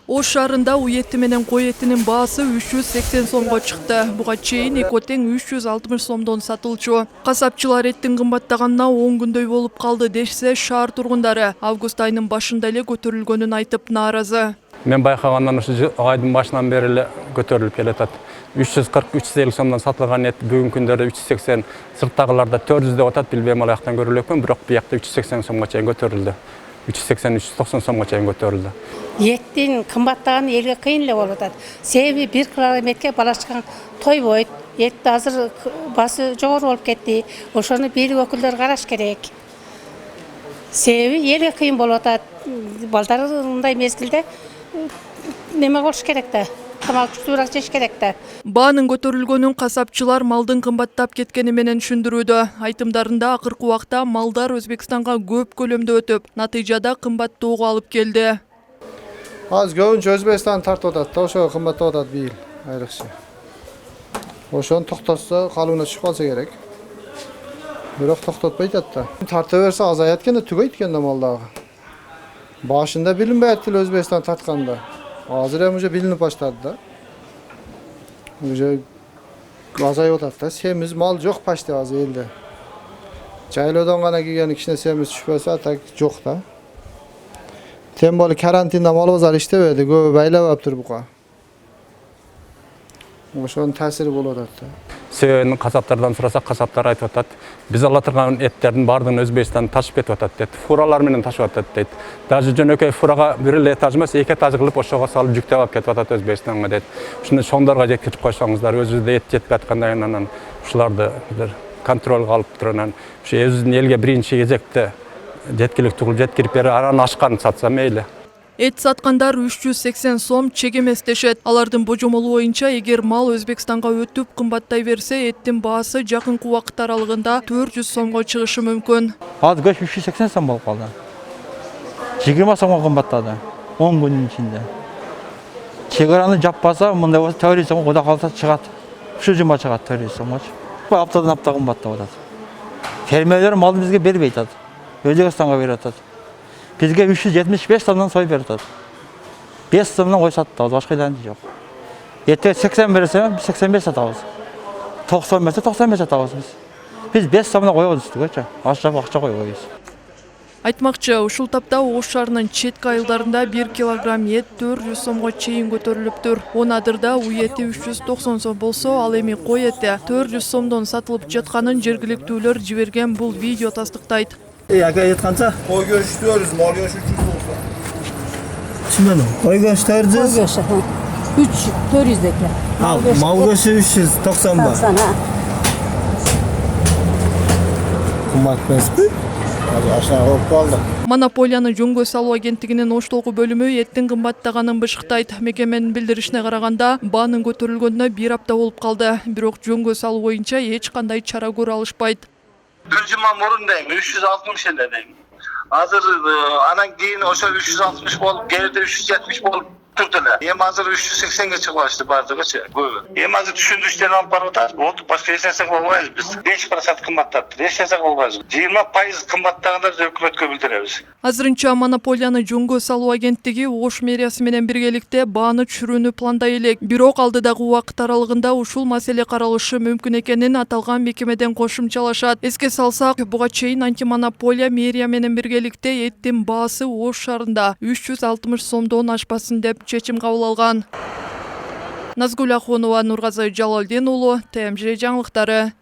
Ош шаарында үй эти менен кой этинин баасы 380 сомго чыкты. Буга чейин эки тең 360 сомдон сатылчу. Касапчылар эттин кымбаттаганына 10 күндөй болуп калды дешсе, шаар тургундары август айынын башында эле көтөрүлгөнүн айтып нааразы. Мен байкагандан ушу айдын башынан бери эле көтөрүлүп келатат. 340-350 сомдон сатылган эт бүгүнкү күндөрдө 380, сырттагыларда 400 деп атат, билбейм ал жактан көрүлөкпүн, бирок буякта 380 сомго чейин көтөрүлдү. 380-390 сомго чейин көтөрүлдү. Еттин кымбаттаганы элге кыйын эле болуп атат. Себеби 1 километрге бала чакан тойбойт. Эт азыр басы жогору болуп кетти. Ошону бийлик өкүлдөрү караш керек. Себеби элге кыйын болуп атат. Балдар мындай мезгилде неме болуш керек да. Тамак жуураак жеш керек да. Баанын көтөрүлгөнүн касапчылар малдын кымбаттап кеткени менен түшүндүрүүдө. Айтымдарында акыркы убакта малдар Өзбекстанга көп көлөмдө өтүп, натыйжада кымбаттоого алып келди. Аз көбүнчө Өзбекстан тартып атат да, ошого кымбаттап атат бийил айрыкча. Ошону токтотсо, калыбына түшүп калса керек. Бирок токтотпойт да. Тарта берсе азаят экен да, түгөйт экен да мал дагы. Башында билинбей атты Өзбекстан тартканда. Азыр эми уже билинип баштады да. Уже азайып атат да. Семиз мал жок почти азыр элде. Жайлоодон гана келген кичине семиз түшпөсө, так жок да. Тем более карантинде малыбыздар иштебеди, көбү байлап аптыр буга. Ошонун таасири болуп атат да. Себебин касаптардан сурасак, касаптар айтып атат, биз ала турган эттердин баардыгын Өзбекстан ташып кетип атат дейт. Фуралар менен ташып атат дейт. Даже жөнөкөй фурага бир эле этаж эмес, 2 этаж кылып ошого салып жүктөп алып кетип атат Өзбекстанга дейт. Ушуну чоңдорго жеткирип койсоңуздар, өзүбүздө эт жетпей аткандан кийин анан ушуларды контролго алып туруп анан ушу өзүбүздүн элге биринчи кезекте жеткиликтүү кылып жеткирип берип, анан ашкан сатса мейли. Эт саткандар 380 сом чек эмес дешет. Алардын божомолу боюнча, эгер мал Өзбекстанга өтүп кымбаттай берсе, эттин баасы жакынкы убакыт аралыгында 400 сомго чыгышы мүмкүн. Азыр көч 380 сом болуп калды. 20 сомго кымбаттады 10 күнүн ичинде. Чек араны жаппаса, мындай болсо 400 сомго кудай калса чыгат. Ушу жума чыгат 400 сомгочу. Аптадан апта кымбаттап атат. Фермерлер малды бизге бербей атат. Өзбекстанга берип атат. Бизге 375 сомдон сой берип атат. 5 сомдон кой сатабыз, башка иланчы жок. Эртең 80 берсе, 85 сатабыз. 90 берсе 95 сатабыз биз. Биз 5 сомдон коебуз үстүгөчү. Акча койбойбуз. Айтмакчы, ушул тапта Ош шаарынын четки айылдарында 1 килограмм эт 400 сомго чейин көтөрүлүптүр. Онадырда уй эти 390 сом болсо, ал эми кой эти 400 сомдон сатылып жатканын жергиликтүүлөр жиберген бул видео тастыктайт. Aka et qancha? Qo'y go'shti 400, mol go'shti 390. Tushunmadim. Qo'y go'shti 400. Qo'y go'shti 400 ekan. Mol go'shti 390 bor. Qimmat emasmi? Hozir aşağı olib qoldi. Монополияны жөнгө салуу агенттигинин Оштогу бөлүмү эттин кымбаттаганын бышыктайт. Мекеменин билдиришине караганда, баанын көтөрүлгөнүнө 1 апта болуп калды. Бирок жөнгө салуу боюнча эч кандай чара көрө алышпайт. Bir cuma morun deyim, 360 ele deyim. Hazır anan giyin oşa 360 bolup, geride 370 bolup turdular. Hem hazır 380'e çıkmıştı bazı kaçı. Hem hazır düşündüşlerini alıp barıtar. Oldu, başka yaşasak olmayız biz. 5% kımbattattır, yaşasak olmayız. 20% kımbattağında hükümetke bildiremiz. Азырынча монополияны жөнгө салуу агенттиги Ош мэриясы менен биргеликте бааны түшүрүүнү пландай элек. Бирок алдыдагы убакыт аралыгында ушул маселе каралышы мүмкүн экенин аталган мекемеден кошумчалашат. Эске салсак, буга чейин антимонополия мэрия менен биргеликте эттин баасы Ош шаарында 360 сомдон ашпасын деп чечим кабыл алган. Назгүл Ахунова, Нургазы Жалалдин уулу, ТМЖ жаңылыктары.